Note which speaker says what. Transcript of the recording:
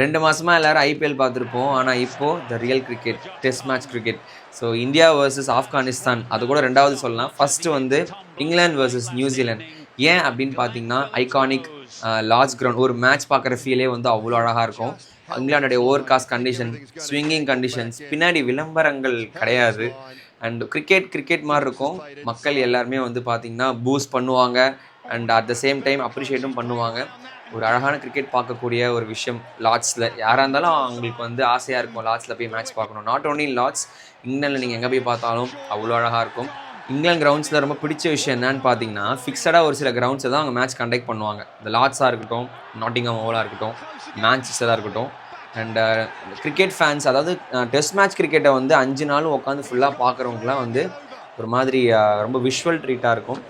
Speaker 1: 2 மாசமா எல்லாரும் ஐபிஎல் பார்த்துருப்போம். ஆனா இப்போ the real cricket, test match cricket. So India versus Afghanistan அது கூட 2வது சொல்லலாம். ஃபர்ஸ்ட்டு வந்து இங்கிலாந்து வர்சஸ் நியூசிலாந்து. ஏன் அப்படின்னு பார்த்தீங்கன்னா, ஐகானிக் லார்ஜ் கிரவுண்ட் ஒரு மேட்ச் பார்க்குற ஃபீலே வந்து அவ்வளோ அழகாக இருக்கும். இங்கிலாந்துடைய overcast condition, swinging conditions, பின்னாடி விளம்பரங்கள் கிடையாது. அண்ட் கிரிக்கெட் மாதிரி இருக்கும். மக்கள் எல்லாருமே வந்து பார்த்தீங்கன்னா பூஸ்ட் பண்ணுவாங்க. And at the same time அப்ரிஷியேட்டும் பண்ணுவாங்க. ஒரு அழகான கிரிக்கெட் பார்க்கக்கூடிய ஒரு விஷயம் லார்ட்ஸில். யாராக இருந்தாலும் அவங்களுக்கு வந்து ஆசையாக இருக்கும் லார்ட்ஸில் போய் மேட்ச் பார்க்கணும். நாட் ஓன்லி லார்ட்ஸ், இங்கிலாந்தில் நீங்கள் எங்கே போய் பார்த்தாலும் அவ்வளோ அழகாக இருக்கும். இங்கிலாந்து கிரவுண்ட்ஸில் ரொம்ப பிடிச்ச விஷயம் என்னன்னு பார்த்தீங்கன்னா, ஃபிக்ஸடாக ஒரு சில கிரவுண்ட்ஸை தான் அவங்க மேட்ச் கண்டக்ட் பண்ணுவாங்க. இந்த லார்ட்ஸாக இருக்கட்டும், நாட்டிங்ஹாம் ஓவலாக இருக்கட்டும், மேன்செஸ்டராக இருக்கட்டும். அண்ட் கிரிக்கெட் ஃபேன்ஸ், அதாவது டெஸ்ட் மேட்ச் கிரிக்கெட்டை வந்து 5 நாளும் உட்காந்து ஃபுல்லாக பார்க்குறவங்களாம் வந்து ஒரு மாதிரி ரொம்ப விஷுவல் ட்ரீட்டாக இருக்கும்.